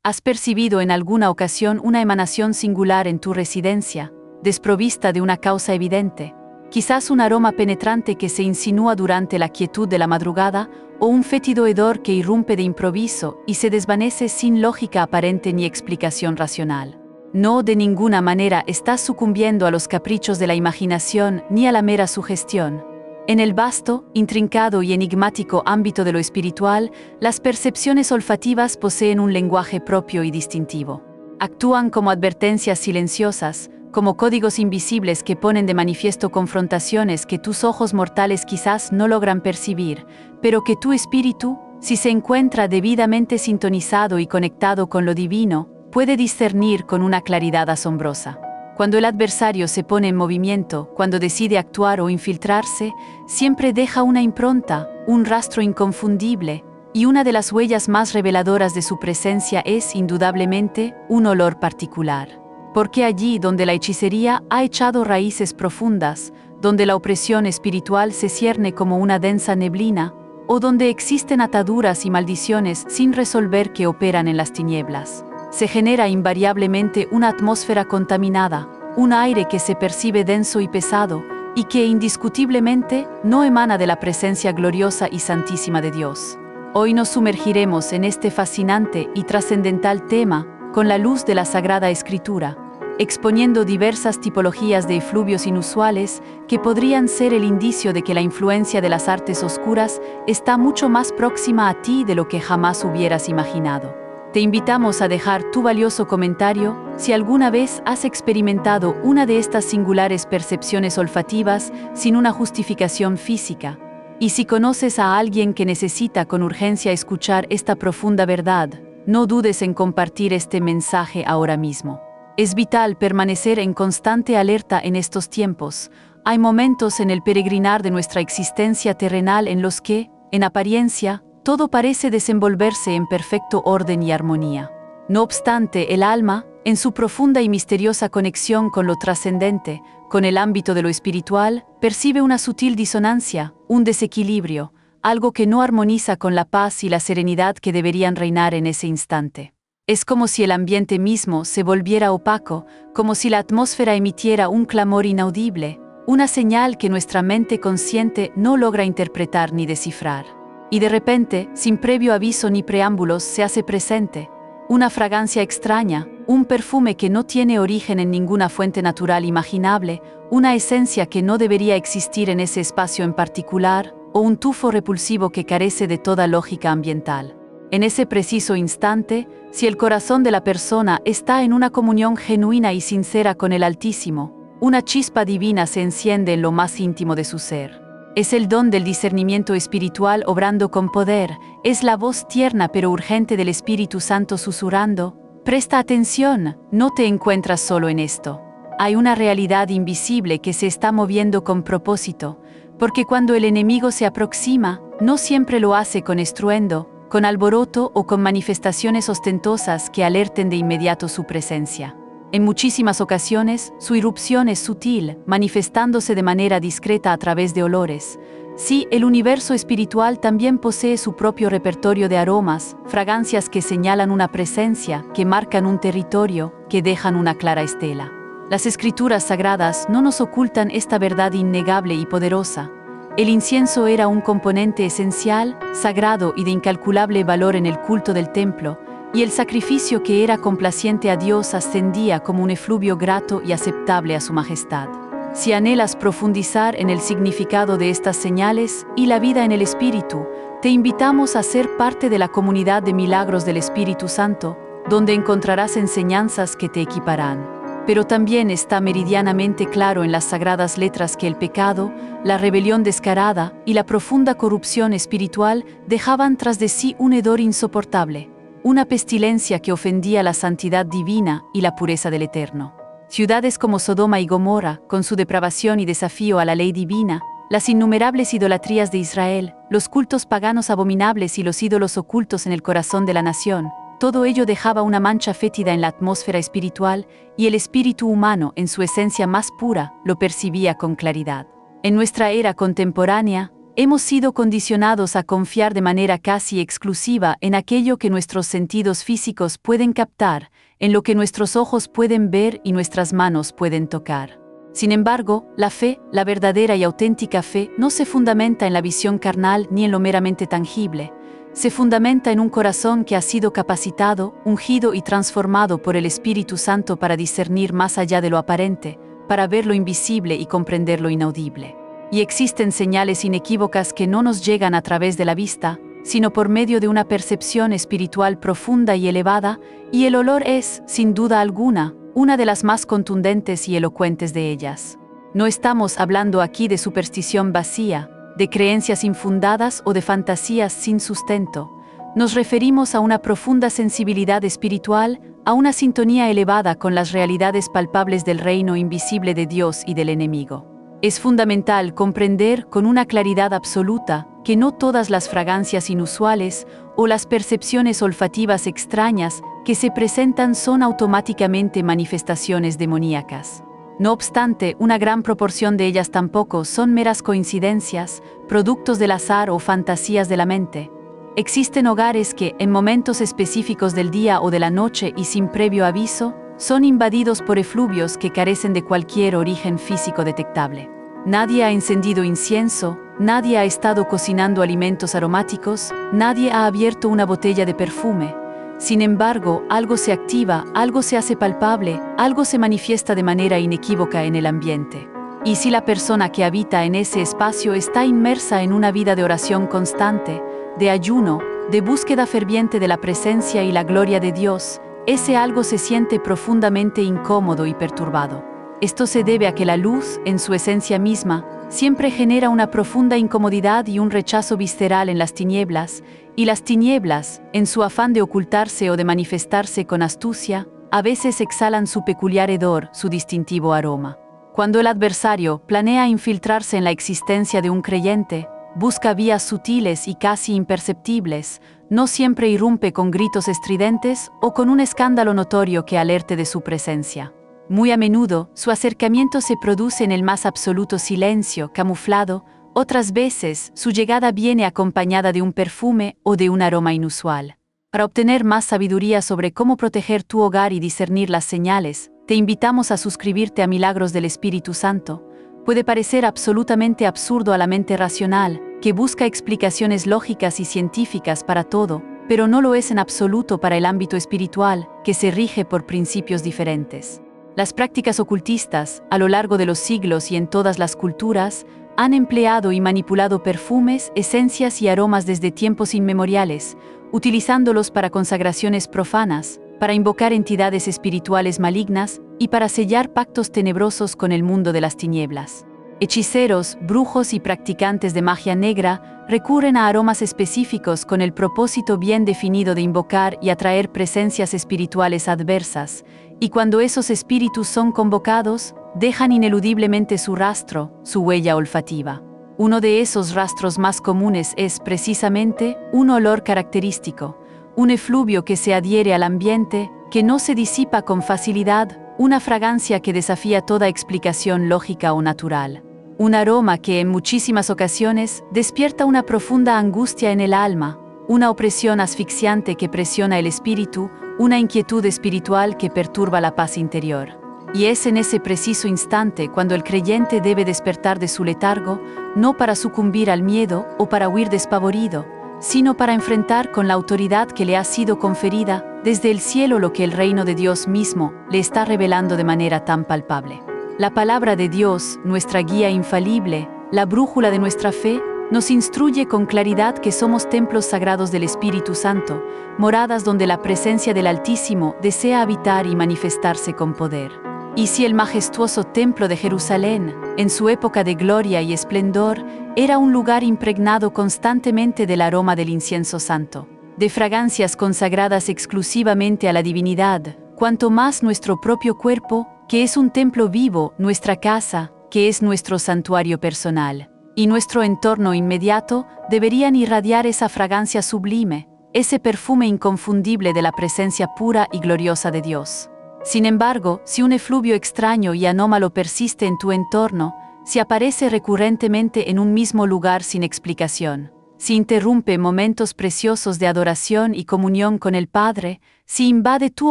¿Has percibido en alguna ocasión una emanación singular en tu residencia, desprovista de una causa evidente? Quizás un aroma penetrante que se insinúa durante la quietud de la madrugada, o un fétido hedor que irrumpe de improviso y se desvanece sin lógica aparente ni explicación racional. No, de ninguna manera estás sucumbiendo a los caprichos de la imaginación ni a la mera sugestión. En el vasto, intrincado y enigmático ámbito de lo espiritual, las percepciones olfativas poseen un lenguaje propio y distintivo. Actúan como advertencias silenciosas, como códigos invisibles que ponen de manifiesto confrontaciones que tus ojos mortales quizás no logran percibir, pero que tu espíritu, si se encuentra debidamente sintonizado y conectado con lo divino, puede discernir con una claridad asombrosa. Cuando el adversario se pone en movimiento, cuando decide actuar o infiltrarse, siempre deja una impronta, un rastro inconfundible, y una de las huellas más reveladoras de su presencia es, indudablemente, un olor particular. Porque allí donde la hechicería ha echado raíces profundas, donde la opresión espiritual se cierne como una densa neblina, o donde existen ataduras y maldiciones sin resolver que operan en las tinieblas, se genera invariablemente una atmósfera contaminada, un aire que se percibe denso y pesado, y que indiscutiblemente no emana de la presencia gloriosa y santísima de Dios. Hoy nos sumergiremos en este fascinante y trascendental tema con la luz de la Sagrada Escritura, exponiendo diversas tipologías de efluvios inusuales que podrían ser el indicio de que la influencia de las artes oscuras está mucho más próxima a ti de lo que jamás hubieras imaginado. Te invitamos a dejar tu valioso comentario si alguna vez has experimentado una de estas singulares percepciones olfativas sin una justificación física, y si conoces a alguien que necesita con urgencia escuchar esta profunda verdad, no dudes en compartir este mensaje ahora mismo. Es vital permanecer en constante alerta en estos tiempos. Hay momentos en el peregrinar de nuestra existencia terrenal en los que, en apariencia, todo parece desenvolverse en perfecto orden y armonía. No obstante, el alma, en su profunda y misteriosa conexión con lo trascendente, con el ámbito de lo espiritual, percibe una sutil disonancia, un desequilibrio, algo que no armoniza con la paz y la serenidad que deberían reinar en ese instante. Es como si el ambiente mismo se volviera opaco, como si la atmósfera emitiera un clamor inaudible, una señal que nuestra mente consciente no logra interpretar ni descifrar. Y de repente, sin previo aviso ni preámbulos, se hace presente una fragancia extraña, un perfume que no tiene origen en ninguna fuente natural imaginable, una esencia que no debería existir en ese espacio en particular, o un tufo repulsivo que carece de toda lógica ambiental. En ese preciso instante, si el corazón de la persona está en una comunión genuina y sincera con el Altísimo, una chispa divina se enciende en lo más íntimo de su ser. Es el don del discernimiento espiritual obrando con poder, es la voz tierna pero urgente del Espíritu Santo susurrando: presta atención, no te encuentras solo en esto. Hay una realidad invisible que se está moviendo con propósito, porque cuando el enemigo se aproxima, no siempre lo hace con estruendo, con alboroto o con manifestaciones ostentosas que alerten de inmediato su presencia. En muchísimas ocasiones, su irrupción es sutil, manifestándose de manera discreta a través de olores. Sí, el universo espiritual también posee su propio repertorio de aromas, fragancias que señalan una presencia, que marcan un territorio, que dejan una clara estela. Las escrituras sagradas no nos ocultan esta verdad innegable y poderosa. El incienso era un componente esencial, sagrado y de incalculable valor en el culto del templo, y el sacrificio que era complaciente a Dios ascendía como un efluvio grato y aceptable a su majestad. Si anhelas profundizar en el significado de estas señales y la vida en el Espíritu, te invitamos a ser parte de la comunidad de milagros del Espíritu Santo, donde encontrarás enseñanzas que te equiparán. Pero también está meridianamente claro en las sagradas letras que el pecado, la rebelión descarada y la profunda corrupción espiritual dejaban tras de sí un hedor insoportable, una pestilencia que ofendía la santidad divina y la pureza del Eterno. Ciudades como Sodoma y Gomorra, con su depravación y desafío a la ley divina, las innumerables idolatrías de Israel, los cultos paganos abominables y los ídolos ocultos en el corazón de la nación, todo ello dejaba una mancha fétida en la atmósfera espiritual, y el espíritu humano, en su esencia más pura, lo percibía con claridad. En nuestra era contemporánea, Hemos sido condicionados a confiar de manera casi exclusiva en aquello que nuestros sentidos físicos pueden captar, en lo que nuestros ojos pueden ver y nuestras manos pueden tocar. Sin embargo, la fe, la verdadera y auténtica fe, no se fundamenta en la visión carnal ni en lo meramente tangible. Se fundamenta en un corazón que ha sido capacitado, ungido y transformado por el Espíritu Santo para discernir más allá de lo aparente, para ver lo invisible y comprender lo inaudible. Y existen señales inequívocas que no nos llegan a través de la vista, sino por medio de una percepción espiritual profunda y elevada, y el olor es, sin duda alguna, una de las más contundentes y elocuentes de ellas. No estamos hablando aquí de superstición vacía, de creencias infundadas o de fantasías sin sustento. Nos referimos a una profunda sensibilidad espiritual, a una sintonía elevada con las realidades palpables del reino invisible de Dios y del enemigo. Es fundamental comprender con una claridad absoluta que no todas las fragancias inusuales o las percepciones olfativas extrañas que se presentan son automáticamente manifestaciones demoníacas. No obstante, una gran proporción de ellas tampoco son meras coincidencias, productos del azar o fantasías de la mente. Existen hogares que, en momentos específicos del día o de la noche y sin previo aviso, son invadidos por efluvios que carecen de cualquier origen físico detectable. Nadie ha encendido incienso, nadie ha estado cocinando alimentos aromáticos, nadie ha abierto una botella de perfume. Sin embargo, algo se activa, algo se hace palpable, algo se manifiesta de manera inequívoca en el ambiente. Y si la persona que habita en ese espacio está inmersa en una vida de oración constante, de ayuno, de búsqueda ferviente de la presencia y la gloria de Dios, ese algo se siente profundamente incómodo y perturbado. Esto se debe a que la luz, en su esencia misma, siempre genera una profunda incomodidad y un rechazo visceral en las tinieblas, y las tinieblas, en su afán de ocultarse o de manifestarse con astucia, a veces exhalan su peculiar hedor, su distintivo aroma. Cuando el adversario planea infiltrarse en la existencia de un creyente, busca vías sutiles y casi imperceptibles, no siempre irrumpe con gritos estridentes o con un escándalo notorio que alerte de su presencia. Muy a menudo, su acercamiento se produce en el más absoluto silencio, camuflado. Otras veces, su llegada viene acompañada de un perfume o de un aroma inusual. Para obtener más sabiduría sobre cómo proteger tu hogar y discernir las señales, te invitamos a suscribirte a Milagros del Espíritu Santo. Puede parecer absolutamente absurdo a la mente racional, que busca explicaciones lógicas y científicas para todo, pero no lo es en absoluto para el ámbito espiritual, que se rige por principios diferentes. Las prácticas ocultistas, a lo largo de los siglos y en todas las culturas, han empleado y manipulado perfumes, esencias y aromas desde tiempos inmemoriales, utilizándolos para consagraciones profanas, para invocar entidades espirituales malignas y para sellar pactos tenebrosos con el mundo de las tinieblas. Hechiceros, brujos y practicantes de magia negra recurren a aromas específicos con el propósito bien definido de invocar y atraer presencias espirituales adversas, y cuando esos espíritus son convocados, dejan ineludiblemente su rastro, su huella olfativa. Uno de esos rastros más comunes es, precisamente, un olor característico, un efluvio que se adhiere al ambiente, que no se disipa con facilidad, una fragancia que desafía toda explicación lógica o natural. Un aroma que en muchísimas ocasiones despierta una profunda angustia en el alma, una opresión asfixiante que presiona el espíritu, una inquietud espiritual que perturba la paz interior. Y es en ese preciso instante cuando el creyente debe despertar de su letargo, no para sucumbir al miedo o para huir despavorido, sino para enfrentar con la autoridad que le ha sido conferida desde el cielo lo que el reino de Dios mismo le está revelando de manera tan palpable. La palabra de Dios, nuestra guía infalible, la brújula de nuestra fe, nos instruye con claridad que somos templos sagrados del Espíritu Santo, moradas donde la presencia del Altísimo desea habitar y manifestarse con poder. Y si el majestuoso templo de Jerusalén, en su época de gloria y esplendor, era un lugar impregnado constantemente del aroma del incienso santo, de fragancias consagradas exclusivamente a la divinidad, cuanto más nuestro propio cuerpo, que es un templo vivo, nuestra casa, que es nuestro santuario personal, y nuestro entorno inmediato, deberían irradiar esa fragancia sublime, ese perfume inconfundible de la presencia pura y gloriosa de Dios. Sin embargo, si un efluvio extraño y anómalo persiste en tu entorno, si aparece recurrentemente en un mismo lugar sin explicación, si interrumpe momentos preciosos de adoración y comunión con el Padre, si invade tu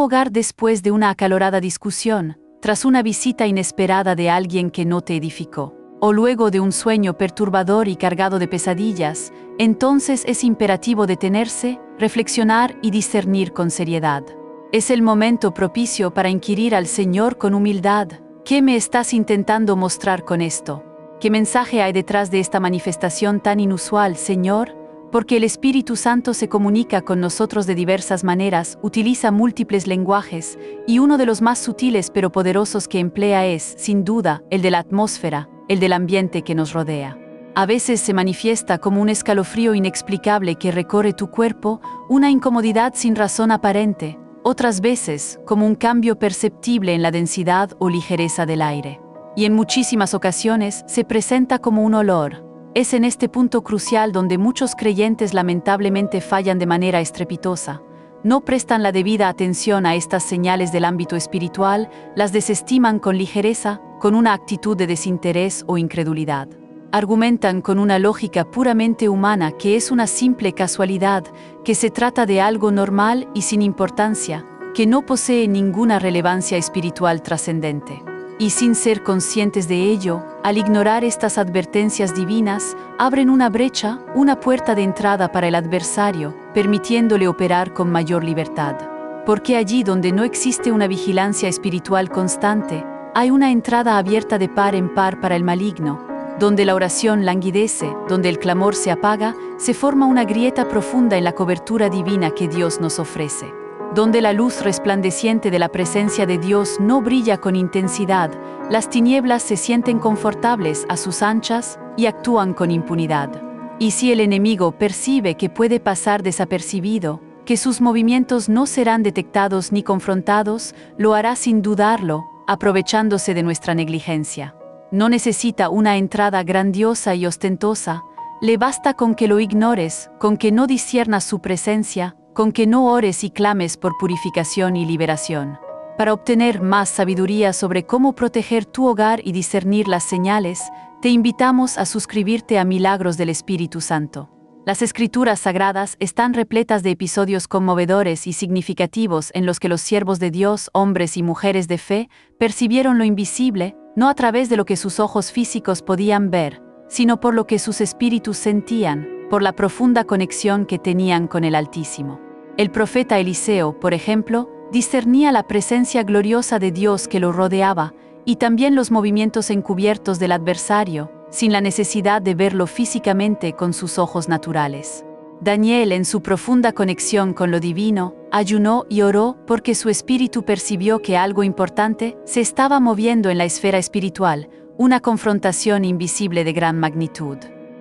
hogar después de una acalorada discusión, tras una visita inesperada de alguien que no te edificó, o luego de un sueño perturbador y cargado de pesadillas, entonces es imperativo detenerse, reflexionar y discernir con seriedad. Es el momento propicio para inquirir al Señor con humildad: ¿qué me estás intentando mostrar con esto? ¿Qué mensaje hay detrás de esta manifestación tan inusual, Señor? Porque el Espíritu Santo se comunica con nosotros de diversas maneras, utiliza múltiples lenguajes, y uno de los más sutiles pero poderosos que emplea es, sin duda, el de la atmósfera, el del ambiente que nos rodea. A veces se manifiesta como un escalofrío inexplicable que recorre tu cuerpo, una incomodidad sin razón aparente, otras veces como un cambio perceptible en la densidad o ligereza del aire. Y en muchísimas ocasiones se presenta como un olor. Es en este punto crucial donde muchos creyentes lamentablemente fallan de manera estrepitosa. No prestan la debida atención a estas señales del ámbito espiritual, las desestiman con ligereza, con una actitud de desinterés o incredulidad. Argumentan con una lógica puramente humana que es una simple casualidad, que se trata de algo normal y sin importancia, que no posee ninguna relevancia espiritual trascendente. Y sin ser conscientes de ello, al ignorar estas advertencias divinas, abren una brecha, una puerta de entrada para el adversario, permitiéndole operar con mayor libertad. Porque allí donde no existe una vigilancia espiritual constante, hay una entrada abierta de par en par para el maligno. Donde la oración languidece, donde el clamor se apaga, se forma una grieta profunda en la cobertura divina que Dios nos ofrece. Donde la luz resplandeciente de la presencia de Dios no brilla con intensidad, las tinieblas se sienten confortables a sus anchas y actúan con impunidad. Y si el enemigo percibe que puede pasar desapercibido, que sus movimientos no serán detectados ni confrontados, lo hará sin dudarlo, aprovechándose de nuestra negligencia. No necesita una entrada grandiosa y ostentosa, le basta con que lo ignores, con que no disciernas su presencia, con que no ores y clames por purificación y liberación. Para obtener más sabiduría sobre cómo proteger tu hogar y discernir las señales, te invitamos a suscribirte a Milagros del Espíritu Santo. Las Escrituras Sagradas están repletas de episodios conmovedores y significativos en los que los siervos de Dios, hombres y mujeres de fe, percibieron lo invisible, no a través de lo que sus ojos físicos podían ver, sino por lo que sus espíritus sentían, por la profunda conexión que tenían con el Altísimo. El profeta Eliseo, por ejemplo, discernía la presencia gloriosa de Dios que lo rodeaba, y también los movimientos encubiertos del adversario, sin la necesidad de verlo físicamente con sus ojos naturales. Daniel, en su profunda conexión con lo divino, ayunó y oró porque su espíritu percibió que algo importante se estaba moviendo en la esfera espiritual, una confrontación invisible de gran magnitud.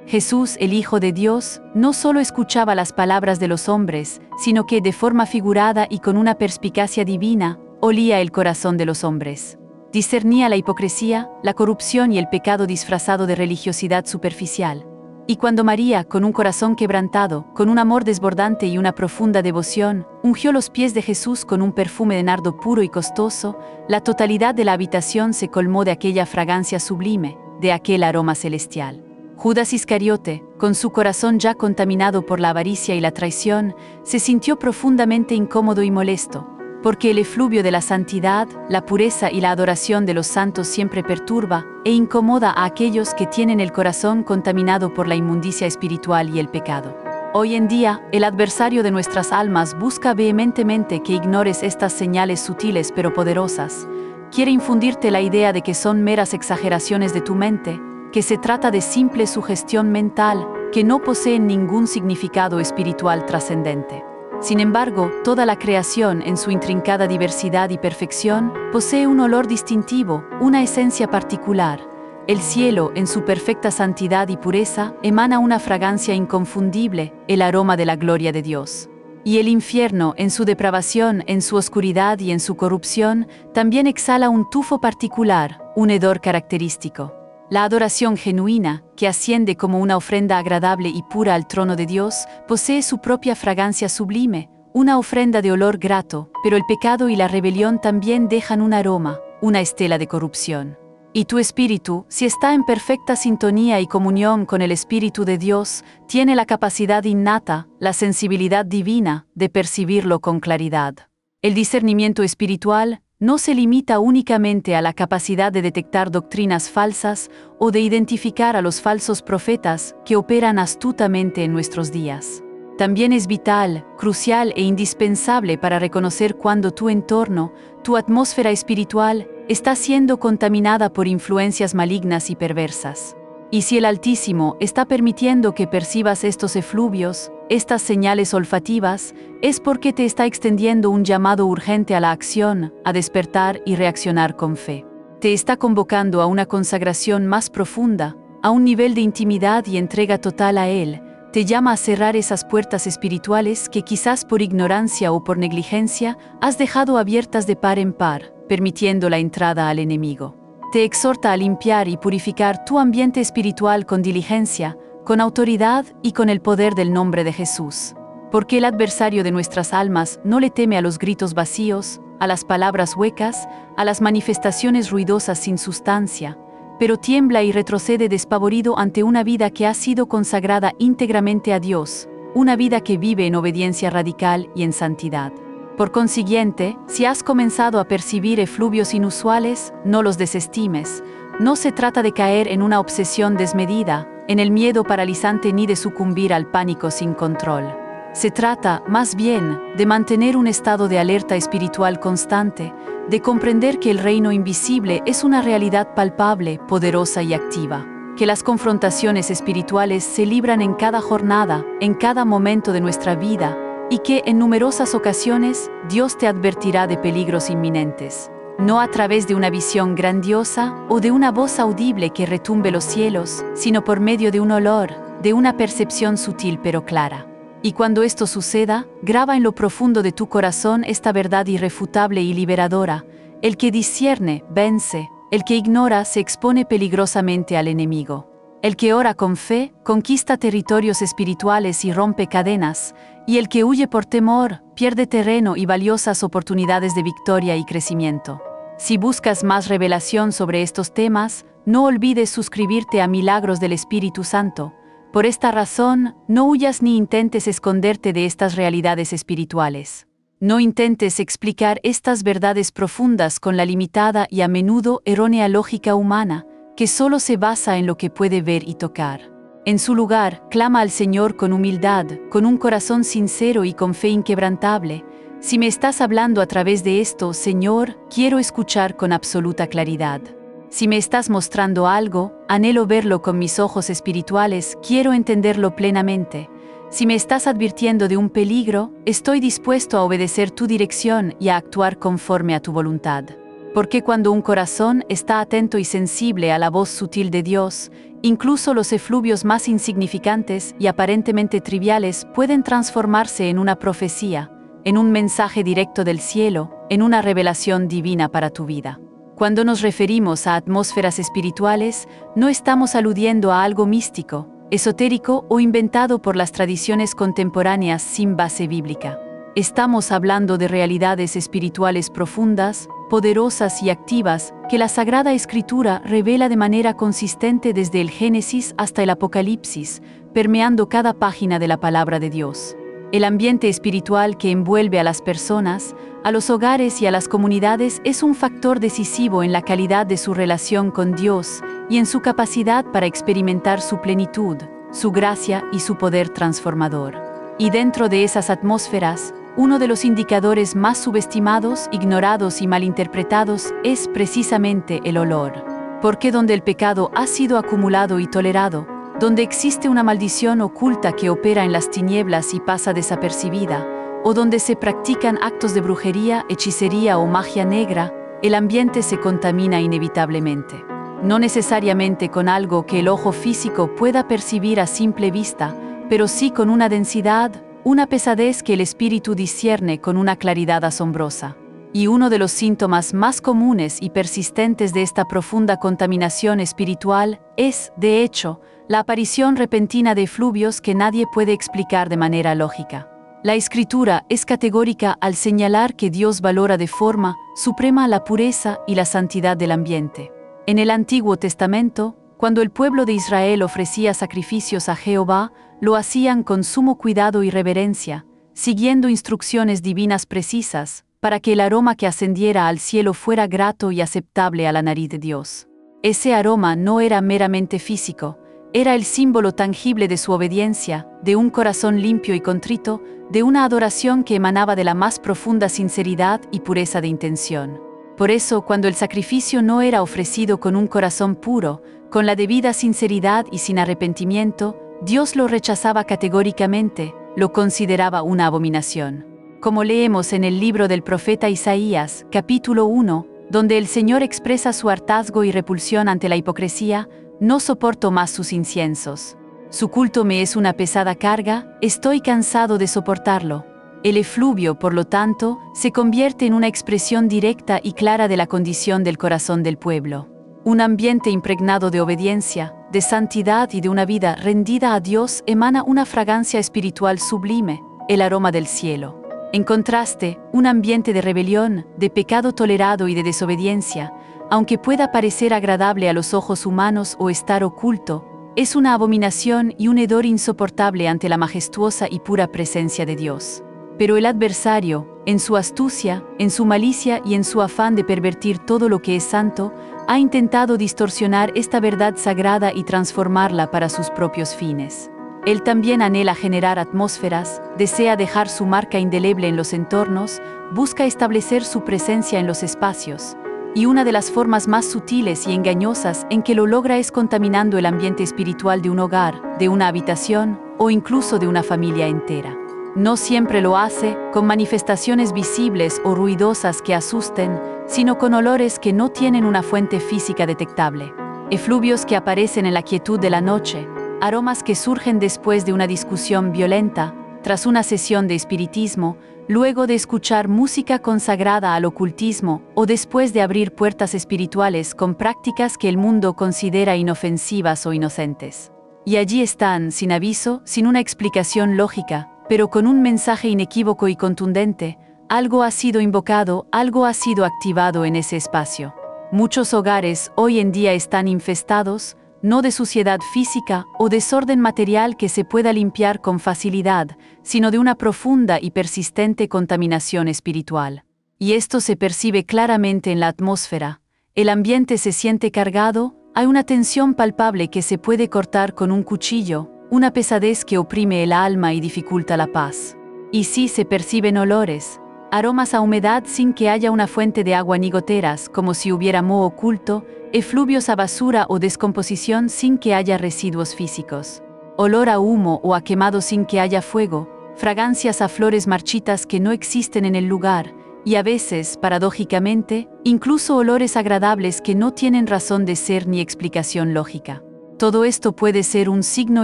Jesús, el Hijo de Dios, no solo escuchaba las palabras de los hombres, sino que, de forma figurada y con una perspicacia divina, olía el corazón de los hombres. Discernía la hipocresía, la corrupción y el pecado disfrazado de religiosidad superficial. Y cuando María, con un corazón quebrantado, con un amor desbordante y una profunda devoción, ungió los pies de Jesús con un perfume de nardo puro y costoso, la totalidad de la habitación se colmó de aquella fragancia sublime, de aquel aroma celestial. Judas Iscariote, con su corazón ya contaminado por la avaricia y la traición, se sintió profundamente incómodo y molesto, porque el efluvio de la santidad, la pureza y la adoración de los santos siempre perturba e incomoda a aquellos que tienen el corazón contaminado por la inmundicia espiritual y el pecado. Hoy en día, el adversario de nuestras almas busca vehementemente que ignores estas señales sutiles pero poderosas. Quiere infundirte la idea de que son meras exageraciones de tu mente, que se trata de simple sugestión mental, que no poseen ningún significado espiritual trascendente. Sin embargo, toda la creación, en su intrincada diversidad y perfección, posee un olor distintivo, una esencia particular. El cielo, en su perfecta santidad y pureza, emana una fragancia inconfundible, el aroma de la gloria de Dios. Y el infierno, en su depravación, en su oscuridad y en su corrupción, también exhala un tufo particular, un hedor característico. La adoración genuina, que asciende como una ofrenda agradable y pura al trono de Dios, posee su propia fragancia sublime, una ofrenda de olor grato, pero el pecado y la rebelión también dejan un aroma, una estela de corrupción. Y tu espíritu, si está en perfecta sintonía y comunión con el Espíritu de Dios, tiene la capacidad innata, la sensibilidad divina, de percibirlo con claridad. El discernimiento espiritual no se limita únicamente a la capacidad de detectar doctrinas falsas o de identificar a los falsos profetas que operan astutamente en nuestros días. También es vital, crucial e indispensable para reconocer cuando tu entorno, tu atmósfera espiritual, está siendo contaminada por influencias malignas y perversas. Y si el Altísimo está permitiendo que percibas estos efluvios, estas señales olfativas, es porque te está extendiendo un llamado urgente a la acción, a despertar y reaccionar con fe. Te está convocando a una consagración más profunda, a un nivel de intimidad y entrega total a Él. Te llama a cerrar esas puertas espirituales que quizás por ignorancia o por negligencia has dejado abiertas de par en par, permitiendo la entrada al enemigo. Te exhorta a limpiar y purificar tu ambiente espiritual con diligencia, con autoridad y con el poder del nombre de Jesús. Porque el adversario de nuestras almas no le teme a los gritos vacíos, a las palabras huecas, a las manifestaciones ruidosas sin sustancia, pero tiembla y retrocede despavorido ante una vida que ha sido consagrada íntegramente a Dios, una vida que vive en obediencia radical y en santidad. Por consiguiente, si has comenzado a percibir efluvios inusuales, no los desestimes. No se trata de caer en una obsesión desmedida, en el miedo paralizante ni de sucumbir al pánico sin control. Se trata, más bien, de mantener un estado de alerta espiritual constante, de comprender que el reino invisible es una realidad palpable, poderosa y activa, que las confrontaciones espirituales se libran en cada jornada, en cada momento de nuestra vida, y que en numerosas ocasiones Dios te advertirá de peligros inminentes. No a través de una visión grandiosa o de una voz audible que retumbe los cielos, sino por medio de un olor, de una percepción sutil pero clara. Y cuando esto suceda, graba en lo profundo de tu corazón esta verdad irrefutable y liberadora: el que discierne, vence; el que ignora, se expone peligrosamente al enemigo. El que ora con fe, conquista territorios espirituales y rompe cadenas, y el que huye por temor, pierde terreno y valiosas oportunidades de victoria y crecimiento. Si buscas más revelación sobre estos temas, no olvides suscribirte a Milagros del Espíritu Santo. Por esta razón, no huyas ni intentes esconderte de estas realidades espirituales. No intentes explicar estas verdades profundas con la limitada y a menudo errónea lógica humana, que solo se basa en lo que puede ver y tocar. En su lugar, clama al Señor con humildad, con un corazón sincero y con fe inquebrantable. Si me estás hablando a través de esto, Señor, quiero escuchar con absoluta claridad. Si me estás mostrando algo, anhelo verlo con mis ojos espirituales, quiero entenderlo plenamente. Si me estás advirtiendo de un peligro, estoy dispuesto a obedecer tu dirección y a actuar conforme a tu voluntad. Porque cuando un corazón está atento y sensible a la voz sutil de Dios, incluso los efluvios más insignificantes y aparentemente triviales pueden transformarse en una profecía, en un mensaje directo del cielo, en una revelación divina para tu vida. Cuando nos referimos a atmósferas espirituales, no estamos aludiendo a algo místico, esotérico o inventado por las tradiciones contemporáneas sin base bíblica. Estamos hablando de realidades espirituales profundas, poderosas y activas, que la Sagrada Escritura revela de manera consistente desde el Génesis hasta el Apocalipsis, permeando cada página de la palabra de Dios. El ambiente espiritual que envuelve a las personas, a los hogares y a las comunidades es un factor decisivo en la calidad de su relación con Dios y en su capacidad para experimentar su plenitud, su gracia y su poder transformador. Y dentro de esas atmósferas, uno de los indicadores más subestimados, ignorados y malinterpretados es precisamente el olor. Porque donde el pecado ha sido acumulado y tolerado, donde existe una maldición oculta que opera en las tinieblas y pasa desapercibida, o donde se practican actos de brujería, hechicería o magia negra, el ambiente se contamina inevitablemente. No necesariamente con algo que el ojo físico pueda percibir a simple vista, pero sí con una densidad, una pesadez que el espíritu discierne con una claridad asombrosa. Y uno de los síntomas más comunes y persistentes de esta profunda contaminación espiritual es, de hecho, la aparición repentina de efluvios que nadie puede explicar de manera lógica. La Escritura es categórica al señalar que Dios valora de forma suprema la pureza y la santidad del ambiente. En el Antiguo Testamento, cuando el pueblo de Israel ofrecía sacrificios a Jehová, lo hacían con sumo cuidado y reverencia, siguiendo instrucciones divinas precisas, para que el aroma que ascendiera al cielo fuera grato y aceptable a la nariz de Dios. Ese aroma no era meramente físico, era el símbolo tangible de su obediencia, de un corazón limpio y contrito, de una adoración que emanaba de la más profunda sinceridad y pureza de intención. Por eso, cuando el sacrificio no era ofrecido con un corazón puro, con la debida sinceridad y sin arrepentimiento, Dios lo rechazaba categóricamente, lo consideraba una abominación. Como leemos en el libro del profeta Isaías, capítulo 1, donde el Señor expresa su hartazgo y repulsión ante la hipocresía: no soporto más sus inciensos. Su culto me es una pesada carga, estoy cansado de soportarlo. El efluvio, por lo tanto, se convierte en una expresión directa y clara de la condición del corazón del pueblo. Un ambiente impregnado de obediencia, de santidad y de una vida rendida a Dios emana una fragancia espiritual sublime, el aroma del cielo. En contraste, un ambiente de rebelión, de pecado tolerado y de desobediencia, aunque pueda parecer agradable a los ojos humanos o estar oculto, es una abominación y un hedor insoportable ante la majestuosa y pura presencia de Dios. Pero el adversario, en su astucia, en su malicia y en su afán de pervertir todo lo que es santo, ha intentado distorsionar esta verdad sagrada y transformarla para sus propios fines. Él también anhela generar atmósferas, desea dejar su marca indeleble en los entornos, busca establecer su presencia en los espacios. Y una de las formas más sutiles y engañosas en que lo logra es contaminando el ambiente espiritual de un hogar, de una habitación o incluso de una familia entera. No siempre lo hace con manifestaciones visibles o ruidosas que asusten, sino con olores que no tienen una fuente física detectable. Efluvios que aparecen en la quietud de la noche, aromas que surgen después de una discusión violenta, tras una sesión de espiritismo, luego de escuchar música consagrada al ocultismo o después de abrir puertas espirituales con prácticas que el mundo considera inofensivas o inocentes. Y allí están, sin aviso, sin una explicación lógica, pero con un mensaje inequívoco y contundente: algo ha sido invocado, algo ha sido activado en ese espacio. Muchos hogares hoy en día están infestados, no de suciedad física o desorden material que se pueda limpiar con facilidad, sino de una profunda y persistente contaminación espiritual. Y esto se percibe claramente en la atmósfera. El ambiente se siente cargado, hay una tensión palpable que se puede cortar con un cuchillo, una pesadez que oprime el alma y dificulta la paz. Y sí se perciben olores, aromas a humedad sin que haya una fuente de agua ni goteras, como si hubiera moho oculto, efluvios a basura o descomposición sin que haya residuos físicos, olor a humo o a quemado sin que haya fuego, fragancias a flores marchitas que no existen en el lugar, y a veces, paradójicamente, incluso olores agradables que no tienen razón de ser ni explicación lógica. Todo esto puede ser un signo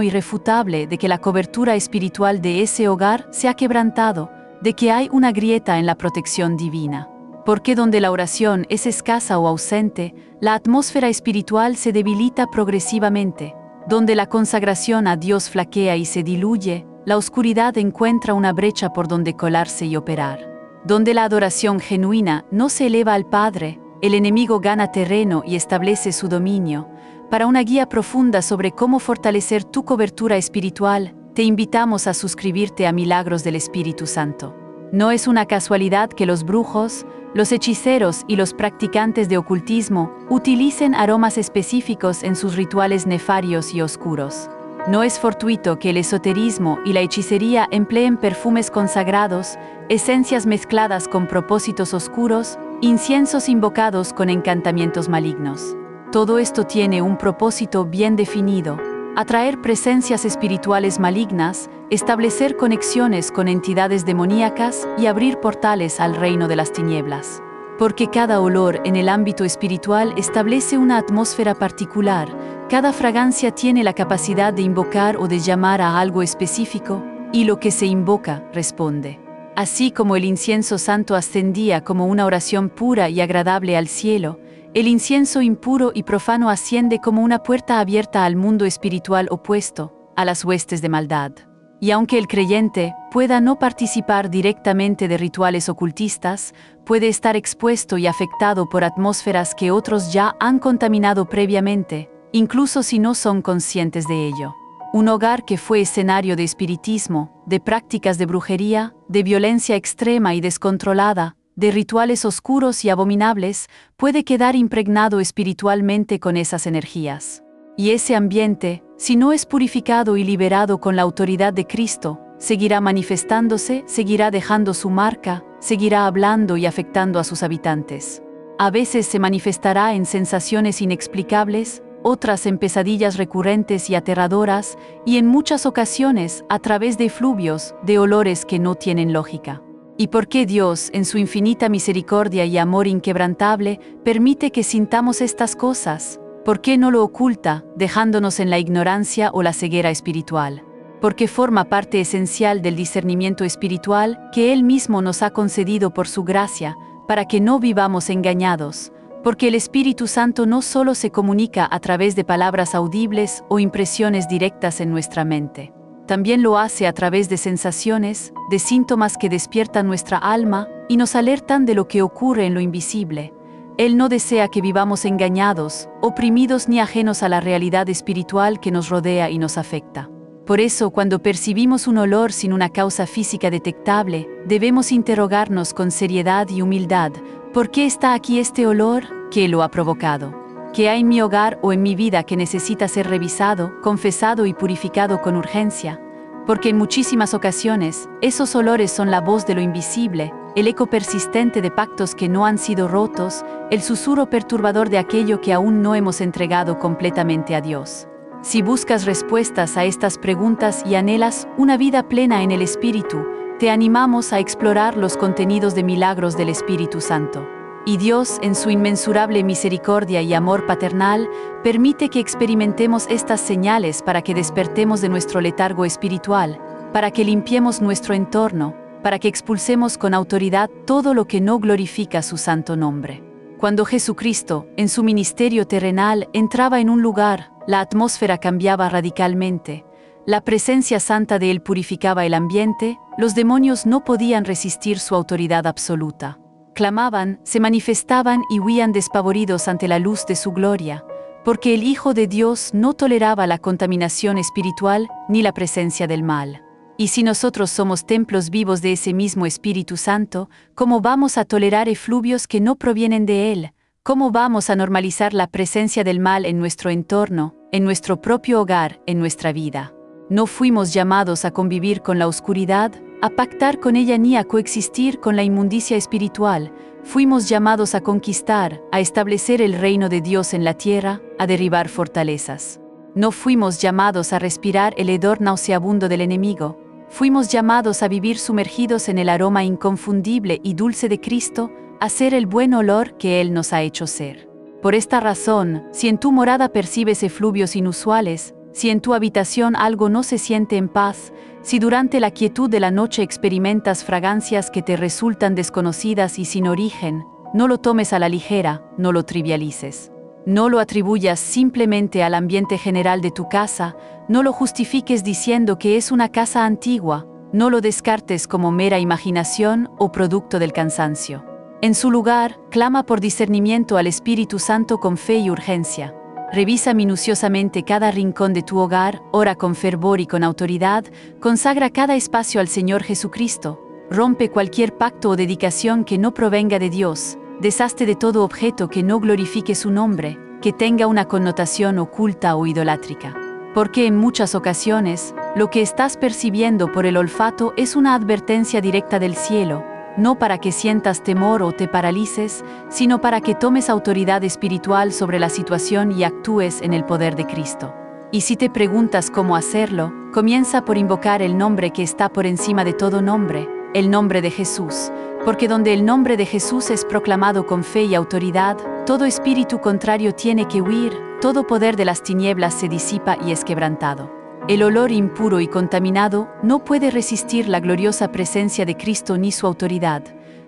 irrefutable de que la cobertura espiritual de ese hogar se ha quebrantado, de que hay una grieta en la protección divina. Porque donde la oración es escasa o ausente, la atmósfera espiritual se debilita progresivamente. Donde la consagración a Dios flaquea y se diluye, la oscuridad encuentra una brecha por donde colarse y operar. Donde la adoración genuina no se eleva al Padre, el enemigo gana terreno y establece su dominio. Para una guía profunda sobre cómo fortalecer tu cobertura espiritual, te invitamos a suscribirte a Milagros del Espíritu Santo. No es una casualidad que los brujos, los hechiceros y los practicantes de ocultismo utilicen aromas específicos en sus rituales nefarios y oscuros. No es fortuito que el esoterismo y la hechicería empleen perfumes consagrados, esencias mezcladas con propósitos oscuros, inciensos invocados con encantamientos malignos. Todo esto tiene un propósito bien definido: atraer presencias espirituales malignas, establecer conexiones con entidades demoníacas y abrir portales al reino de las tinieblas. Porque cada olor en el ámbito espiritual establece una atmósfera particular, cada fragancia tiene la capacidad de invocar o de llamar a algo específico, y lo que se invoca responde. Así como el incienso santo ascendía como una oración pura y agradable al cielo, el incienso impuro y profano asciende como una puerta abierta al mundo espiritual opuesto, a las huestes de maldad. Y aunque el creyente pueda no participar directamente de rituales ocultistas, puede estar expuesto y afectado por atmósferas que otros ya han contaminado previamente, incluso si no son conscientes de ello. Un hogar que fue escenario de espiritismo, de prácticas de brujería, de violencia extrema y descontrolada, de rituales oscuros y abominables, puede quedar impregnado espiritualmente con esas energías. Y ese ambiente, si no es purificado y liberado con la autoridad de Cristo, seguirá manifestándose, seguirá dejando su marca, seguirá hablando y afectando a sus habitantes. A veces se manifestará en sensaciones inexplicables, otras en pesadillas recurrentes y aterradoras, y en muchas ocasiones a través de efluvios, de olores que no tienen lógica. ¿Y por qué Dios, en su infinita misericordia y amor inquebrantable, permite que sintamos estas cosas? ¿Por qué no lo oculta, dejándonos en la ignorancia o la ceguera espiritual? Porque forma parte esencial del discernimiento espiritual que Él mismo nos ha concedido por su gracia, para que no vivamos engañados. Porque el Espíritu Santo no solo se comunica a través de palabras audibles o impresiones directas en nuestra mente. También lo hace a través de sensaciones, de síntomas que despiertan nuestra alma y nos alertan de lo que ocurre en lo invisible. Él no desea que vivamos engañados, oprimidos ni ajenos a la realidad espiritual que nos rodea y nos afecta. Por eso, cuando percibimos un olor sin una causa física detectable, debemos interrogarnos con seriedad y humildad: ¿por qué está aquí este olor? ¿Qué lo ha provocado? ¿Qué hay en mi hogar o en mi vida que necesita ser revisado, confesado y purificado con urgencia? Porque en muchísimas ocasiones, esos olores son la voz de lo invisible, el eco persistente de pactos que no han sido rotos, el susurro perturbador de aquello que aún no hemos entregado completamente a Dios. Si buscas respuestas a estas preguntas y anhelas una vida plena en el Espíritu, te animamos a explorar los contenidos de milagros del Espíritu Santo. Y Dios, en su inmensurable misericordia y amor paternal, permite que experimentemos estas señales para que despertemos de nuestro letargo espiritual, para que limpiemos nuestro entorno, para que expulsemos con autoridad todo lo que no glorifica su santo nombre. Cuando Jesucristo, en su ministerio terrenal, entraba en un lugar, la atmósfera cambiaba radicalmente. La presencia santa de Él purificaba el ambiente, los demonios no podían resistir su autoridad absoluta. Clamaban, se manifestaban y huían despavoridos ante la luz de su gloria, porque el Hijo de Dios no toleraba la contaminación espiritual ni la presencia del mal. Y si nosotros somos templos vivos de ese mismo Espíritu Santo, ¿cómo vamos a tolerar efluvios que no provienen de Él? ¿Cómo vamos a normalizar la presencia del mal en nuestro entorno, en nuestro propio hogar, en nuestra vida? No fuimos llamados a convivir con la oscuridad, a pactar con ella ni a coexistir con la inmundicia espiritual. Fuimos llamados a conquistar, a establecer el reino de Dios en la tierra, a derribar fortalezas. No fuimos llamados a respirar el hedor nauseabundo del enemigo. Fuimos llamados a vivir sumergidos en el aroma inconfundible y dulce de Cristo, a ser el buen olor que Él nos ha hecho ser. Por esta razón, si en tu morada percibes efluvios inusuales, si en tu habitación algo no se siente en paz, si durante la quietud de la noche experimentas fragancias que te resultan desconocidas y sin origen, no lo tomes a la ligera, no lo trivialices. No lo atribuyas simplemente al ambiente general de tu casa, no lo justifiques diciendo que es una casa antigua, no lo descartes como mera imaginación o producto del cansancio. En su lugar, clama por discernimiento al Espíritu Santo con fe y urgencia. Revisa minuciosamente cada rincón de tu hogar, ora con fervor y con autoridad, consagra cada espacio al Señor Jesucristo, rompe cualquier pacto o dedicación que no provenga de Dios, deshazte de todo objeto que no glorifique su nombre, que tenga una connotación oculta o idolátrica. Porque en muchas ocasiones, lo que estás percibiendo por el olfato es una advertencia directa del cielo, no para que sientas temor o te paralices, sino para que tomes autoridad espiritual sobre la situación y actúes en el poder de Cristo. Y si te preguntas cómo hacerlo, comienza por invocar el nombre que está por encima de todo nombre, el nombre de Jesús, porque donde el nombre de Jesús es proclamado con fe y autoridad, todo espíritu contrario tiene que huir, todo poder de las tinieblas se disipa y es quebrantado. El olor impuro y contaminado no puede resistir la gloriosa presencia de Cristo ni su autoridad.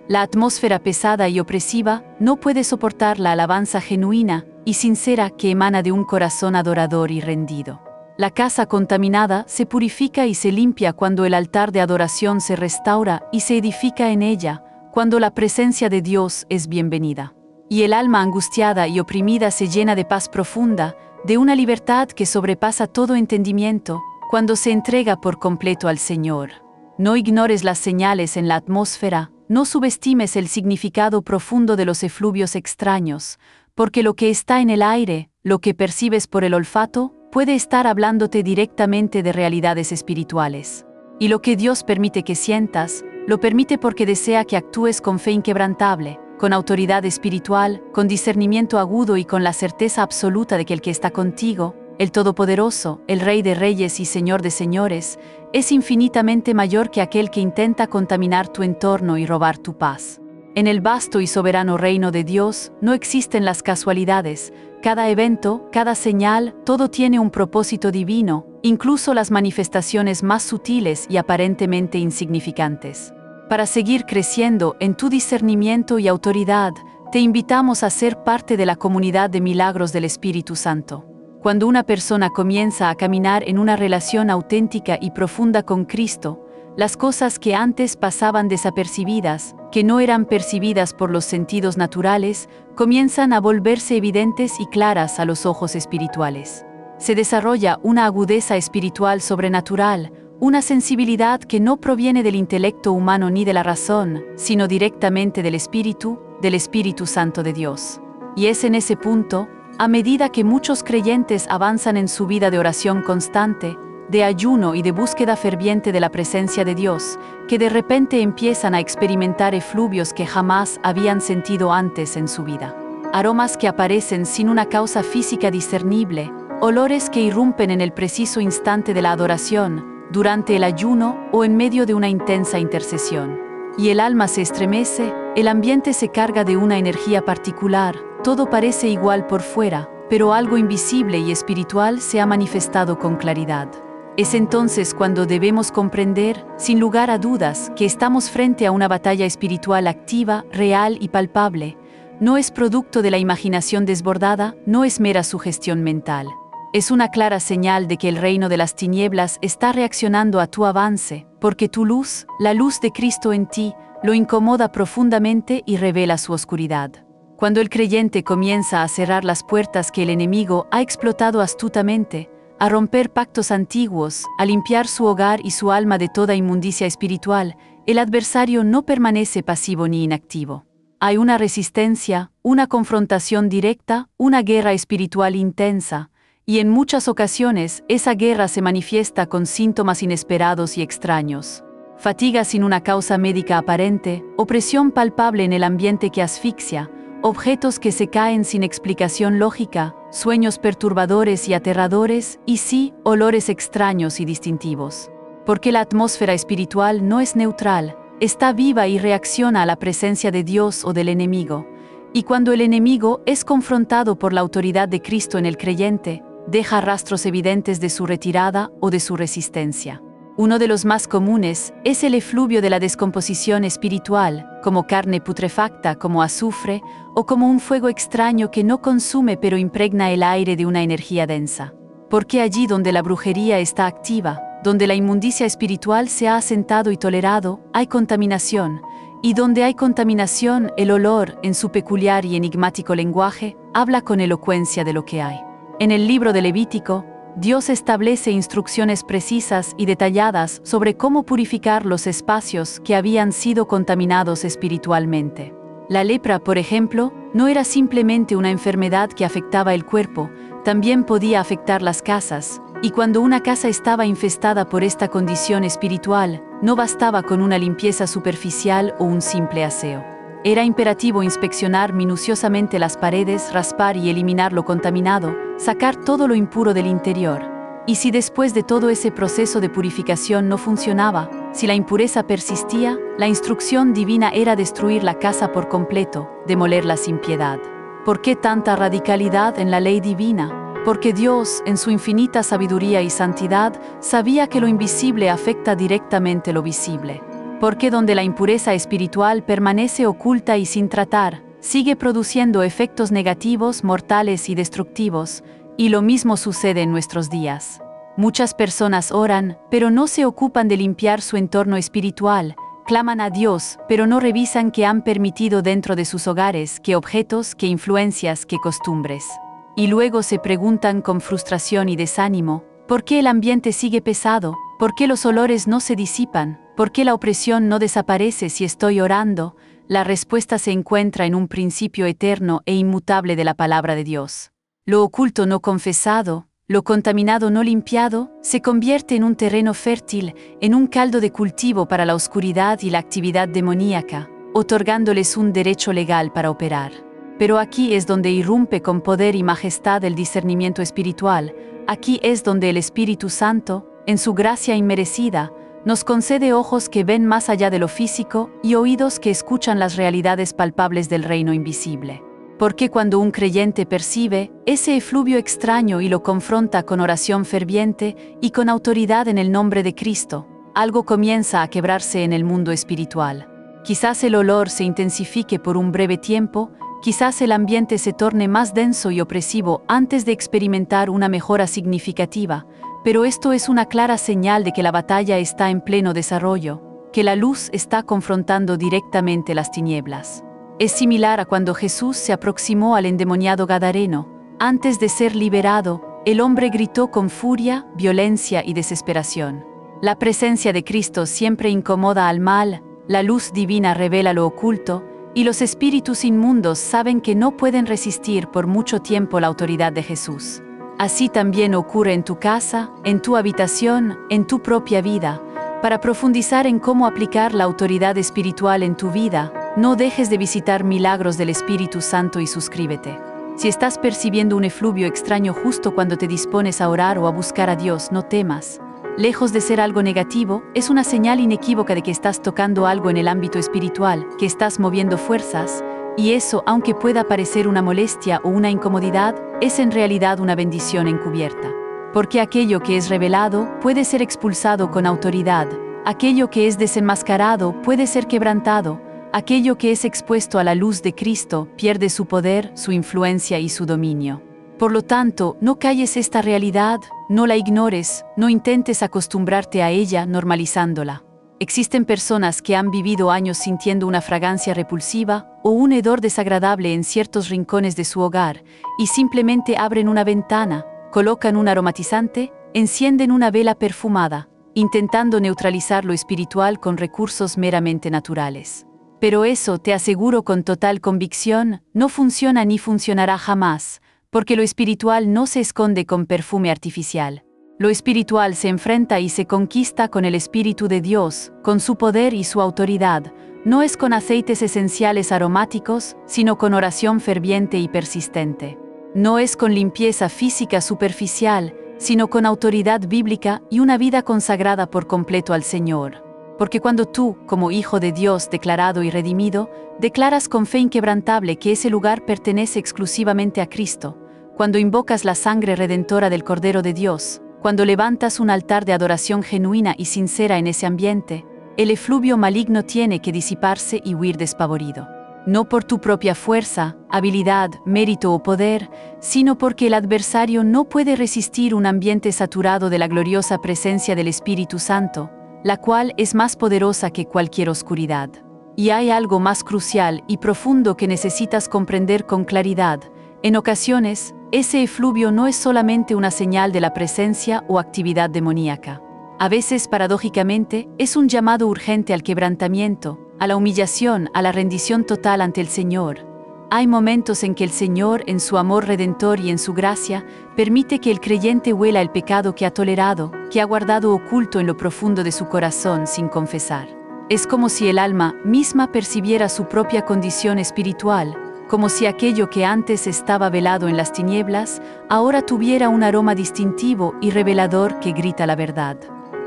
La atmósfera pesada y opresiva no puede soportar la alabanza genuina y sincera que emana de un corazón adorador y rendido. La casa contaminada se purifica y se limpia cuando el altar de adoración se restaura y se edifica en ella, cuando la presencia de Dios es bienvenida. Y el alma angustiada y oprimida se llena de paz profunda, de una libertad que sobrepasa todo entendimiento, cuando se entrega por completo al Señor. No ignores las señales en la atmósfera, no subestimes el significado profundo de los efluvios extraños, porque lo que está en el aire, lo que percibes por el olfato, puede estar hablándote directamente de realidades espirituales. Y lo que Dios permite que sientas, lo permite porque desea que actúes con fe inquebrantable, con autoridad espiritual, con discernimiento agudo y con la certeza absoluta de que el que está contigo, el Todopoderoso, el Rey de Reyes y Señor de Señores, es infinitamente mayor que aquel que intenta contaminar tu entorno y robar tu paz. En el vasto y soberano reino de Dios no existen las casualidades. Cada evento, cada señal, todo tiene un propósito divino, incluso las manifestaciones más sutiles y aparentemente insignificantes. Para seguir creciendo en tu discernimiento y autoridad, te invitamos a ser parte de la comunidad de milagros del Espíritu Santo. Cuando una persona comienza a caminar en una relación auténtica y profunda con Cristo, las cosas que antes pasaban desapercibidas, que no eran percibidas por los sentidos naturales, comienzan a volverse evidentes y claras a los ojos espirituales. Se desarrolla una agudeza espiritual sobrenatural, una sensibilidad que no proviene del intelecto humano ni de la razón, sino directamente del Espíritu Santo de Dios. Y es en ese punto, a medida que muchos creyentes avanzan en su vida de oración constante, de ayuno y de búsqueda ferviente de la presencia de Dios, que de repente empiezan a experimentar efluvios que jamás habían sentido antes en su vida. Aromas que aparecen sin una causa física discernible, olores que irrumpen en el preciso instante de la adoración, durante el ayuno o en medio de una intensa intercesión. Y el alma se estremece, el ambiente se carga de una energía particular, todo parece igual por fuera, pero algo invisible y espiritual se ha manifestado con claridad. Es entonces cuando debemos comprender, sin lugar a dudas, que estamos frente a una batalla espiritual activa, real y palpable. No es producto de la imaginación desbordada, no es mera sugestión mental. Es una clara señal de que el reino de las tinieblas está reaccionando a tu avance, porque tu luz, la luz de Cristo en ti, lo incomoda profundamente y revela su oscuridad. Cuando el creyente comienza a cerrar las puertas que el enemigo ha explotado astutamente, a romper pactos antiguos, a limpiar su hogar y su alma de toda inmundicia espiritual, el adversario no permanece pasivo ni inactivo. Hay una resistencia, una confrontación directa, una guerra espiritual intensa, y en muchas ocasiones esa guerra se manifiesta con síntomas inesperados y extraños. Fatiga sin una causa médica aparente, opresión palpable en el ambiente que asfixia, objetos que se caen sin explicación lógica, sueños perturbadores y aterradores, y sí, olores extraños y distintivos. Porque la atmósfera espiritual no es neutral, está viva y reacciona a la presencia de Dios o del enemigo. Y cuando el enemigo es confrontado por la autoridad de Cristo en el creyente, deja rastros evidentes de su retirada o de su resistencia. Uno de los más comunes es el efluvio de la descomposición espiritual, como carne putrefacta, como azufre, o como un fuego extraño que no consume pero impregna el aire de una energía densa. Porque allí donde la brujería está activa, donde la inmundicia espiritual se ha asentado y tolerado, hay contaminación, y donde hay contaminación, el olor, en su peculiar y enigmático lenguaje, habla con elocuencia de lo que hay. En el libro de Levítico, Dios establece instrucciones precisas y detalladas sobre cómo purificar los espacios que habían sido contaminados espiritualmente. La lepra, por ejemplo, no era simplemente una enfermedad que afectaba el cuerpo, también podía afectar las casas, y cuando una casa estaba infestada por esta condición espiritual, no bastaba con una limpieza superficial o un simple aseo. Era imperativo inspeccionar minuciosamente las paredes, raspar y eliminar lo contaminado, sacar todo lo impuro del interior. Y si después de todo ese proceso de purificación no funcionaba, si la impureza persistía, la instrucción divina era destruir la casa por completo, demolerla sin piedad. ¿Por qué tanta radicalidad en la ley divina? Porque Dios, en su infinita sabiduría y santidad, sabía que lo invisible afecta directamente lo visible. Porque donde la impureza espiritual permanece oculta y sin tratar, sigue produciendo efectos negativos, mortales y destructivos, y lo mismo sucede en nuestros días. Muchas personas oran, pero no se ocupan de limpiar su entorno espiritual, claman a Dios, pero no revisan qué han permitido dentro de sus hogares, qué objetos, qué influencias, qué costumbres. Y luego se preguntan con frustración y desánimo, ¿por qué el ambiente sigue pesado? ¿Por qué los olores no se disipan? ¿Por qué la opresión no desaparece si estoy orando? La respuesta se encuentra en un principio eterno e inmutable de la palabra de Dios. Lo oculto no confesado, lo contaminado no limpiado, se convierte en un terreno fértil, en un caldo de cultivo para la oscuridad y la actividad demoníaca, otorgándoles un derecho legal para operar. Pero aquí es donde irrumpe con poder y majestad el discernimiento espiritual, aquí es donde el Espíritu Santo, en su gracia inmerecida, nos concede ojos que ven más allá de lo físico y oídos que escuchan las realidades palpables del reino invisible. Porque cuando un creyente percibe ese efluvio extraño y lo confronta con oración ferviente y con autoridad en el nombre de Cristo, algo comienza a quebrarse en el mundo espiritual. Quizás el olor se intensifique por un breve tiempo, quizás el ambiente se torne más denso y opresivo antes de experimentar una mejora significativa, pero esto es una clara señal de que la batalla está en pleno desarrollo, que la luz está confrontando directamente las tinieblas. Es similar a cuando Jesús se aproximó al endemoniado Gadareno. Antes de ser liberado, el hombre gritó con furia, violencia y desesperación. La presencia de Cristo siempre incomoda al mal, la luz divina revela lo oculto, y los espíritus inmundos saben que no pueden resistir por mucho tiempo la autoridad de Jesús. Así también ocurre en tu casa, en tu habitación, en tu propia vida. Para profundizar en cómo aplicar la autoridad espiritual en tu vida, no dejes de visitar Milagros del Espíritu Santo y suscríbete. Si estás percibiendo un efluvio extraño justo cuando te dispones a orar o a buscar a Dios, no temas. Lejos de ser algo negativo, es una señal inequívoca de que estás tocando algo en el ámbito espiritual, que estás moviendo fuerzas, y eso, aunque pueda parecer una molestia o una incomodidad, es en realidad una bendición encubierta. Porque aquello que es revelado puede ser expulsado con autoridad, aquello que es desenmascarado puede ser quebrantado, aquello que es expuesto a la luz de Cristo pierde su poder, su influencia y su dominio. Por lo tanto, no calles esta realidad, no la ignores, no intentes acostumbrarte a ella normalizándola. Existen personas que han vivido años sintiendo una fragancia repulsiva o un hedor desagradable en ciertos rincones de su hogar y simplemente abren una ventana, colocan un aromatizante, encienden una vela perfumada, intentando neutralizar lo espiritual con recursos meramente naturales. Pero eso, te aseguro con total convicción, no funciona ni funcionará jamás, porque lo espiritual no se esconde con perfume artificial. Lo espiritual se enfrenta y se conquista con el Espíritu de Dios, con su poder y su autoridad. No es con aceites esenciales aromáticos, sino con oración ferviente y persistente. No es con limpieza física superficial, sino con autoridad bíblica y una vida consagrada por completo al Señor. Porque cuando tú, como hijo de Dios declarado y redimido, declaras con fe inquebrantable que ese lugar pertenece exclusivamente a Cristo, cuando invocas la sangre redentora del Cordero de Dios, cuando levantas un altar de adoración genuina y sincera en ese ambiente, el efluvio maligno tiene que disiparse y huir despavorido. No por tu propia fuerza, habilidad, mérito o poder, sino porque el adversario no puede resistir un ambiente saturado de la gloriosa presencia del Espíritu Santo, la cual es más poderosa que cualquier oscuridad. Y hay algo más crucial y profundo que necesitas comprender con claridad. En ocasiones, ese efluvio no es solamente una señal de la presencia o actividad demoníaca. A veces, paradójicamente, es un llamado urgente al quebrantamiento, a la humillación, a la rendición total ante el Señor. Hay momentos en que el Señor, en su amor redentor y en su gracia, permite que el creyente huela el pecado que ha tolerado, que ha guardado oculto en lo profundo de su corazón sin confesar. Es como si el alma misma percibiera su propia condición espiritual, como si aquello que antes estaba velado en las tinieblas, ahora tuviera un aroma distintivo y revelador que grita la verdad.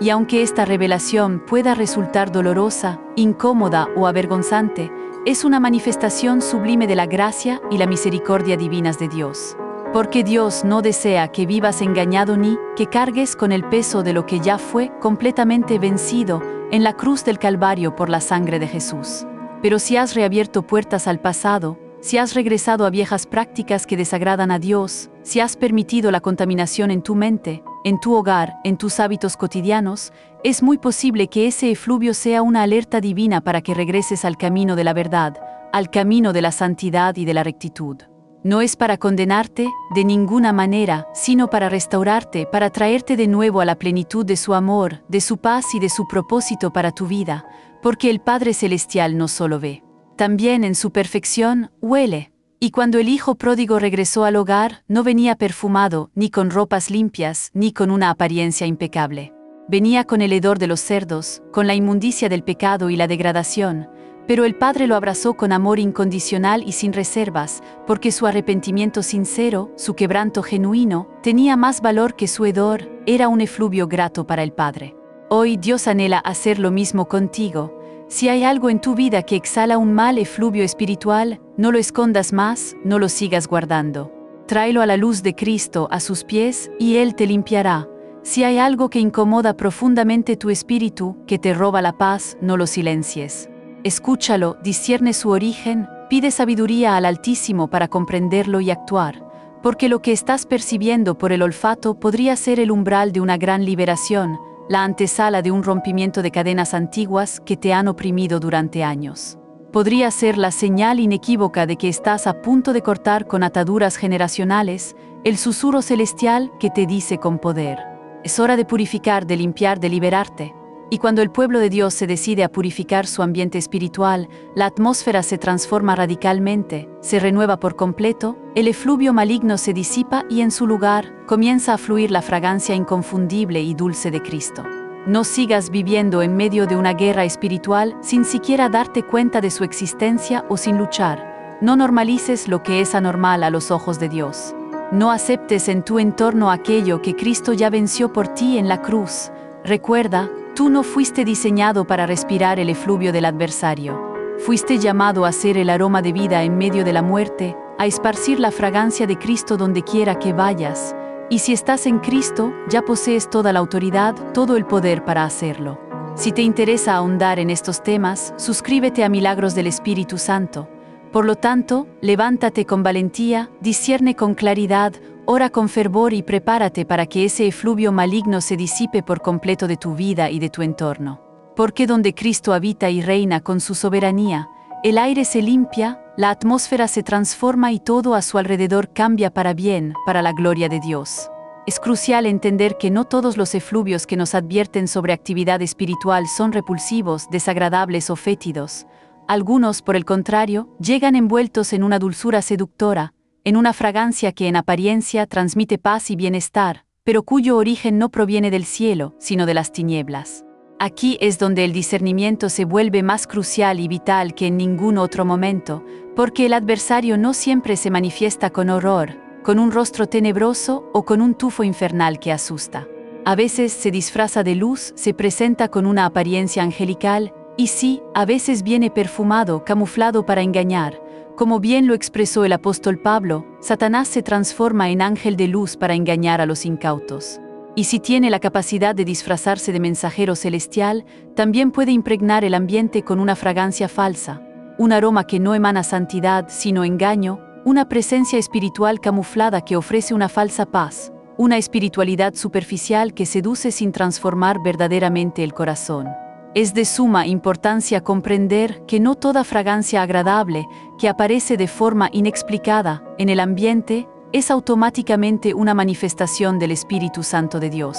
Y aunque esta revelación pueda resultar dolorosa, incómoda o avergonzante, es una manifestación sublime de la gracia y la misericordia divinas de Dios. Porque Dios no desea que vivas engañado ni que cargues con el peso de lo que ya fue completamente vencido en la cruz del Calvario por la sangre de Jesús. Pero si has reabierto puertas al pasado, si has regresado a viejas prácticas que desagradan a Dios, si has permitido la contaminación en tu mente, en tu hogar, en tus hábitos cotidianos, es muy posible que ese efluvio sea una alerta divina para que regreses al camino de la verdad, al camino de la santidad y de la rectitud. No es para condenarte, de ninguna manera, sino para restaurarte, para traerte de nuevo a la plenitud de su amor, de su paz y de su propósito para tu vida, porque el Padre Celestial no solo ve. También en su perfección, huele. Y cuando el hijo pródigo regresó al hogar, no venía perfumado, ni con ropas limpias, ni con una apariencia impecable. Venía con el hedor de los cerdos, con la inmundicia del pecado y la degradación, pero el Padre lo abrazó con amor incondicional y sin reservas, porque su arrepentimiento sincero, su quebranto genuino, tenía más valor que su hedor, era un efluvio grato para el Padre. Hoy Dios anhela hacer lo mismo contigo. Si hay algo en tu vida que exhala un mal efluvio espiritual, no lo escondas más, no lo sigas guardando. Tráelo a la luz de Cristo, a sus pies, y Él te limpiará. Si hay algo que incomoda profundamente tu espíritu, que te roba la paz, no lo silencies. Escúchalo, discierne su origen, pide sabiduría al Altísimo para comprenderlo y actuar, porque lo que estás percibiendo por el olfato podría ser el umbral de una gran liberación, la antesala de un rompimiento de cadenas antiguas que te han oprimido durante años. Podría ser la señal inequívoca de que estás a punto de cortar con ataduras generacionales, el susurro celestial que te dice con poder: es hora de purificar, de limpiar, de liberarte. Y cuando el pueblo de Dios se decide a purificar su ambiente espiritual, la atmósfera se transforma radicalmente, se renueva por completo, el efluvio maligno se disipa y en su lugar comienza a fluir la fragancia inconfundible y dulce de Cristo. No sigas viviendo en medio de una guerra espiritual sin siquiera darte cuenta de su existencia o sin luchar. No normalices lo que es anormal a los ojos de Dios. No aceptes en tu entorno aquello que Cristo ya venció por ti en la cruz. Recuerda, tú no fuiste diseñado para respirar el efluvio del adversario. Fuiste llamado a ser el aroma de vida en medio de la muerte, a esparcir la fragancia de Cristo donde quiera que vayas. Y si estás en Cristo, ya posees toda la autoridad, todo el poder para hacerlo. Si te interesa ahondar en estos temas, suscríbete a Milagros del Espíritu Santo. Por lo tanto, levántate con valentía, discierne con claridad, ora con fervor y prepárate para que ese efluvio maligno se disipe por completo de tu vida y de tu entorno. Porque donde Cristo habita y reina con su soberanía, el aire se limpia, la atmósfera se transforma y todo a su alrededor cambia para bien, para la gloria de Dios. Es crucial entender que no todos los efluvios que nos advierten sobre actividad espiritual son repulsivos, desagradables o fétidos. Algunos, por el contrario, llegan envueltos en una dulzura seductora, en una fragancia que en apariencia transmite paz y bienestar, pero cuyo origen no proviene del cielo, sino de las tinieblas. Aquí es donde el discernimiento se vuelve más crucial y vital que en ningún otro momento, porque el adversario no siempre se manifiesta con horror, con un rostro tenebroso o con un tufo infernal que asusta. A veces se disfraza de luz, se presenta con una apariencia angelical, y sí, a veces viene perfumado, camuflado para engañar. Como bien lo expresó el apóstol Pablo, Satanás se transforma en ángel de luz para engañar a los incautos. Y si tiene la capacidad de disfrazarse de mensajero celestial, también puede impregnar el ambiente con una fragancia falsa, un aroma que no emana santidad, sino engaño, una presencia espiritual camuflada que ofrece una falsa paz, una espiritualidad superficial que seduce sin transformar verdaderamente el corazón. Es de suma importancia comprender que no toda fragancia agradable que aparece de forma inexplicada en el ambiente es automáticamente una manifestación del Espíritu Santo de Dios.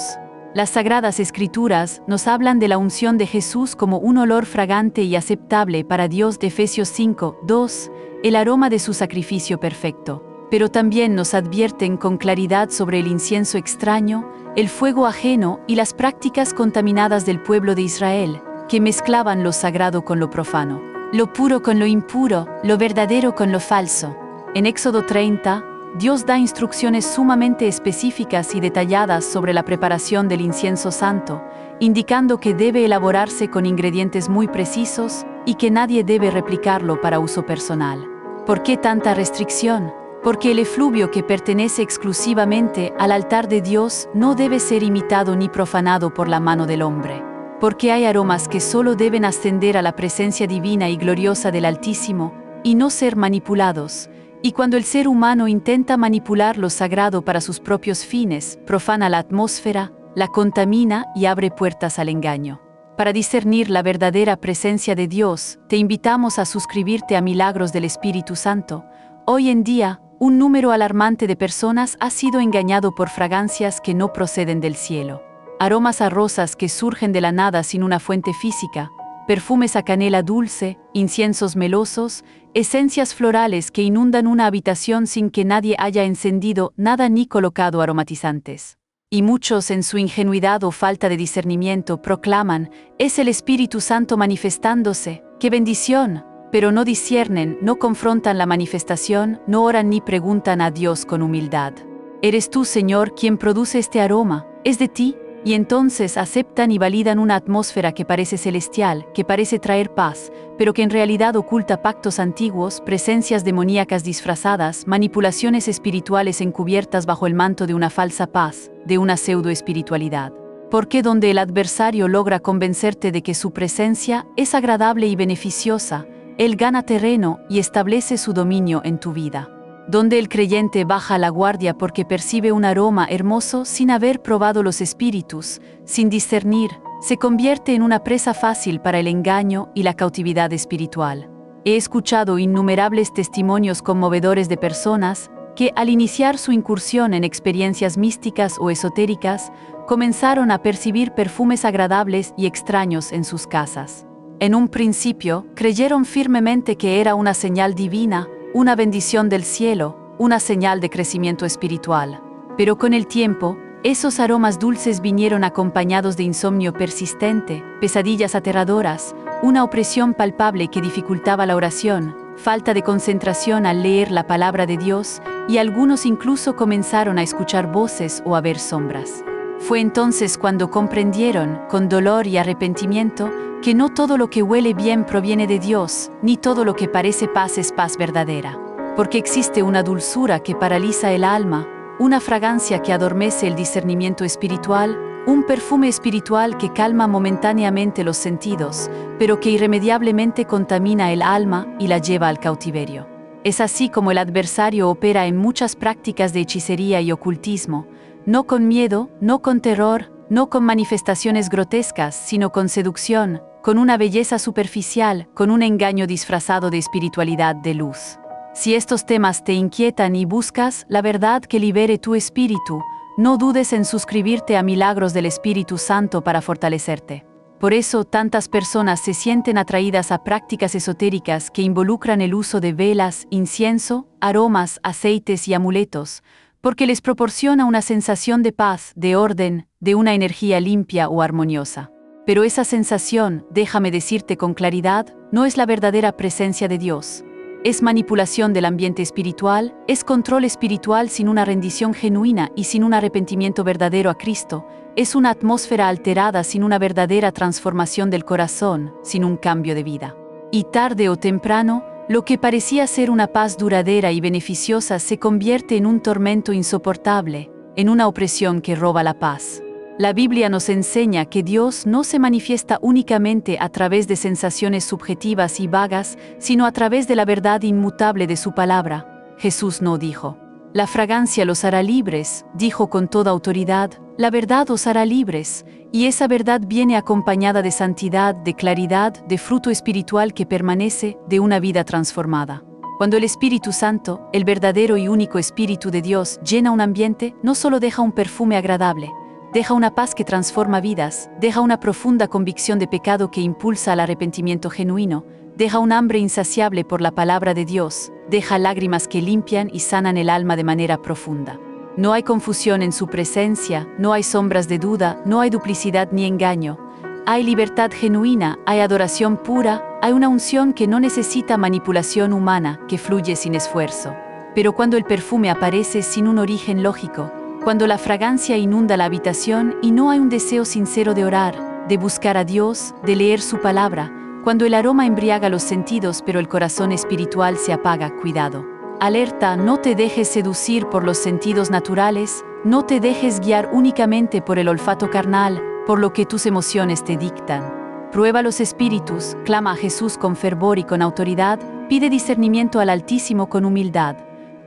Las Sagradas Escrituras nos hablan de la unción de Jesús como un olor fragante y aceptable para Dios de Efesios 5:2, el aroma de su sacrificio perfecto. Pero también nos advierten con claridad sobre el incienso extraño, el fuego ajeno y las prácticas contaminadas del pueblo de Israel, que mezclaban lo sagrado con lo profano, lo puro con lo impuro, lo verdadero con lo falso. En Éxodo 30, Dios da instrucciones sumamente específicas y detalladas sobre la preparación del incienso santo, indicando que debe elaborarse con ingredientes muy precisos y que nadie debe replicarlo para uso personal. ¿Por qué tanta restricción? Porque el efluvio que pertenece exclusivamente al altar de Dios no debe ser imitado ni profanado por la mano del hombre. Porque hay aromas que solo deben ascender a la presencia divina y gloriosa del Altísimo y no ser manipulados, Y cuando el ser humano intenta manipular lo sagrado para sus propios fines, profana la atmósfera, la contamina y abre puertas al engaño. Para discernir la verdadera presencia de Dios, te invitamos a suscribirte a Milagros del Espíritu Santo. Hoy en día, un número alarmante de personas ha sido engañado por fragancias que no proceden del cielo. Aromas a rosas que surgen de la nada sin una fuente física, perfumes a canela dulce, inciensos melosos, esencias florales que inundan una habitación sin que nadie haya encendido nada ni colocado aromatizantes. Y muchos, en su ingenuidad o falta de discernimiento, proclaman: es el Espíritu Santo manifestándose, ¡qué bendición! Pero no disciernen, no confrontan la manifestación, no oran ni preguntan a Dios con humildad. ¿Eres tú, Señor, quien produce este aroma? ¿Es de ti? Y entonces aceptan y validan una atmósfera que parece celestial, que parece traer paz, pero que en realidad oculta pactos antiguos, presencias demoníacas disfrazadas, manipulaciones espirituales encubiertas bajo el manto de una falsa paz, de una pseudo-espiritualidad. Porque donde el adversario logra convencerte de que su presencia es agradable y beneficiosa, él gana terreno y establece su dominio en tu vida. Donde el creyente baja la guardia porque percibe un aroma hermoso sin haber probado los espíritus, sin discernir, se convierte en una presa fácil para el engaño y la cautividad espiritual. He escuchado innumerables testimonios conmovedores de personas que, al iniciar su incursión en experiencias místicas o esotéricas, comenzaron a percibir perfumes agradables y extraños en sus casas. En un principio, creyeron firmemente que era una señal divina, una bendición del cielo, una señal de crecimiento espiritual. Pero con el tiempo, esos aromas dulces vinieron acompañados de insomnio persistente, pesadillas aterradoras, una opresión palpable que dificultaba la oración, falta de concentración al leer la palabra de Dios, y algunos incluso comenzaron a escuchar voces o a ver sombras. Fue entonces cuando comprendieron, con dolor y arrepentimiento, que no todo lo que huele bien proviene de Dios, ni todo lo que parece paz es paz verdadera. Porque existe una dulzura que paraliza el alma, una fragancia que adormece el discernimiento espiritual, un perfume espiritual que calma momentáneamente los sentidos, pero que irremediablemente contamina el alma y la lleva al cautiverio. Es así como el adversario opera en muchas prácticas de hechicería y ocultismo, no con miedo, no con terror, no con manifestaciones grotescas, sino con seducción, con una belleza superficial, con un engaño disfrazado de espiritualidad de luz. Si estos temas te inquietan y buscas la verdad que libere tu espíritu, no dudes en suscribirte a Milagros del Espíritu Santo para fortalecerte. Por eso tantas personas se sienten atraídas a prácticas esotéricas que involucran el uso de velas, incienso, aromas, aceites y amuletos, porque les proporciona una sensación de paz, de orden, de una energía limpia o armoniosa. Pero esa sensación, déjame decirte con claridad, no es la verdadera presencia de Dios. Es manipulación del ambiente espiritual, es control espiritual sin una rendición genuina y sin un arrepentimiento verdadero a Cristo, es una atmósfera alterada sin una verdadera transformación del corazón, sin un cambio de vida. Y tarde o temprano, lo que parecía ser una paz duradera y beneficiosa se convierte en un tormento insoportable, en una opresión que roba la paz. La Biblia nos enseña que Dios no se manifiesta únicamente a través de sensaciones subjetivas y vagas, sino a través de la verdad inmutable de su palabra. Jesús no dijo: la fragancia los hará libres, dijo con toda autoridad: la verdad os hará libres, y esa verdad viene acompañada de santidad, de claridad, de fruto espiritual que permanece, de una vida transformada. Cuando el Espíritu Santo, el verdadero y único Espíritu de Dios, llena un ambiente, no solo deja un perfume agradable, deja una paz que transforma vidas, deja una profunda convicción de pecado que impulsa al arrepentimiento genuino, deja un hambre insaciable por la palabra de Dios, deja lágrimas que limpian y sanan el alma de manera profunda. No hay confusión en su presencia, no hay sombras de duda, no hay duplicidad ni engaño. Hay libertad genuina, hay adoración pura, hay una unción que no necesita manipulación humana, que fluye sin esfuerzo. Pero cuando el perfume aparece sin un origen lógico, cuando la fragancia inunda la habitación y no hay un deseo sincero de orar, de buscar a Dios, de leer su palabra, cuando el aroma embriaga los sentidos pero el corazón espiritual se apaga, cuidado. Alerta, no te dejes seducir por los sentidos naturales, no te dejes guiar únicamente por el olfato carnal, por lo que tus emociones te dictan. Prueba los espíritus, clama a Jesús con fervor y con autoridad, pide discernimiento al Altísimo con humildad.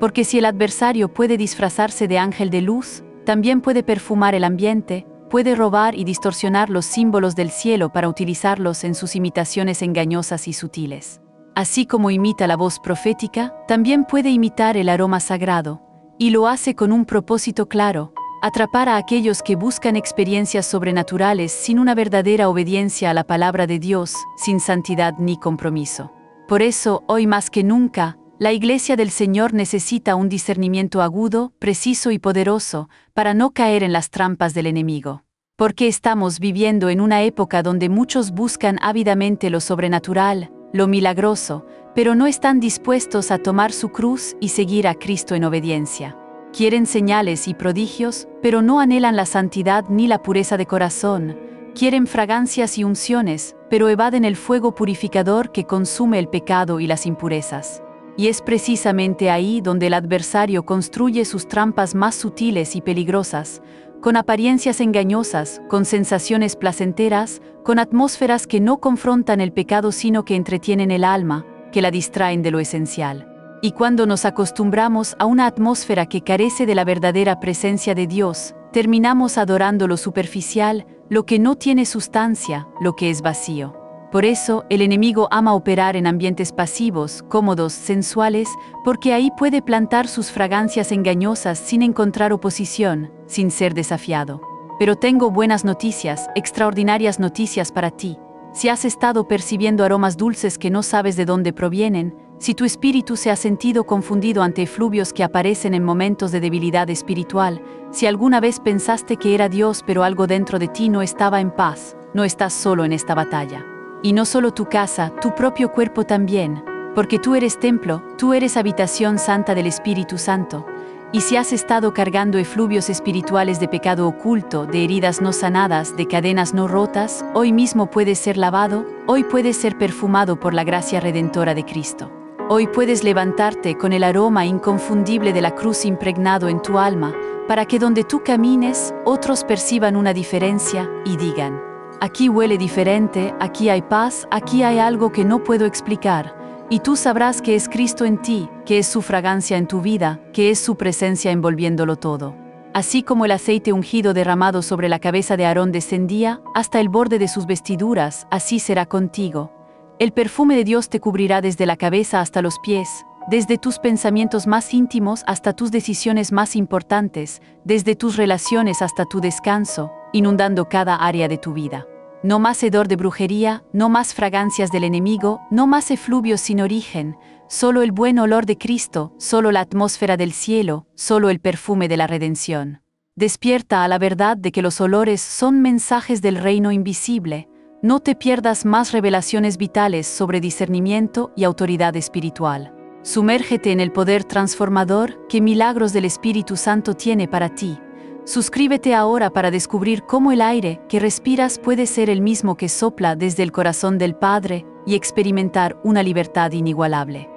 Porque si el adversario puede disfrazarse de ángel de luz, también puede perfumar el ambiente, puede robar y distorsionar los símbolos del cielo para utilizarlos en sus imitaciones engañosas y sutiles. Así como imita la voz profética, también puede imitar el aroma sagrado, y lo hace con un propósito claro: atrapar a aquellos que buscan experiencias sobrenaturales sin una verdadera obediencia a la palabra de Dios, sin santidad ni compromiso. Por eso, hoy más que nunca, la Iglesia del Señor necesita un discernimiento agudo, preciso y poderoso para no caer en las trampas del enemigo. Porque estamos viviendo en una época donde muchos buscan ávidamente lo sobrenatural, lo milagroso, pero no están dispuestos a tomar su cruz y seguir a Cristo en obediencia. Quieren señales y prodigios, pero no anhelan la santidad ni la pureza de corazón. Quieren fragancias y unciones, pero evaden el fuego purificador que consume el pecado y las impurezas. Y es precisamente ahí donde el adversario construye sus trampas más sutiles y peligrosas, con apariencias engañosas, con sensaciones placenteras, con atmósferas que no confrontan el pecado sino que entretienen el alma, que la distraen de lo esencial. Y cuando nos acostumbramos a una atmósfera que carece de la verdadera presencia de Dios, terminamos adorando lo superficial, lo que no tiene sustancia, lo que es vacío. Por eso, el enemigo ama operar en ambientes pasivos, cómodos, sensuales, porque ahí puede plantar sus fragancias engañosas sin encontrar oposición, sin ser desafiado. Pero tengo buenas noticias, extraordinarias noticias para ti. Si has estado percibiendo aromas dulces que no sabes de dónde provienen, si tu espíritu se ha sentido confundido ante efluvios que aparecen en momentos de debilidad espiritual, si alguna vez pensaste que era Dios pero algo dentro de ti no estaba en paz, no estás solo en esta batalla. Y no solo tu casa, tu propio cuerpo también, porque tú eres templo, tú eres habitación santa del Espíritu Santo. Y si has estado cargando efluvios espirituales de pecado oculto, de heridas no sanadas, de cadenas no rotas, hoy mismo puedes ser lavado, hoy puedes ser perfumado por la gracia redentora de Cristo. Hoy puedes levantarte con el aroma inconfundible de la cruz impregnado en tu alma, para que donde tú camines, otros perciban una diferencia y digan: aquí huele diferente, aquí hay paz, aquí hay algo que no puedo explicar. Y tú sabrás que es Cristo en ti, que es su fragancia en tu vida, que es su presencia envolviéndolo todo. Así como el aceite ungido derramado sobre la cabeza de Aarón descendía hasta el borde de sus vestiduras, así será contigo. El perfume de Dios te cubrirá desde la cabeza hasta los pies, desde tus pensamientos más íntimos hasta tus decisiones más importantes, desde tus relaciones hasta tu descanso, inundando cada área de tu vida. No más hedor de brujería, no más fragancias del enemigo, no más efluvios sin origen, solo el buen olor de Cristo, solo la atmósfera del cielo, solo el perfume de la redención. Despierta a la verdad de que los olores son mensajes del reino invisible. No te pierdas más revelaciones vitales sobre discernimiento y autoridad espiritual. Sumérgete en el poder transformador que Milagros del Espíritu Santo tiene para ti. Suscríbete ahora para descubrir cómo el aire que respiras puede ser el mismo que sopla desde el corazón del Padre y experimentar una libertad inigualable.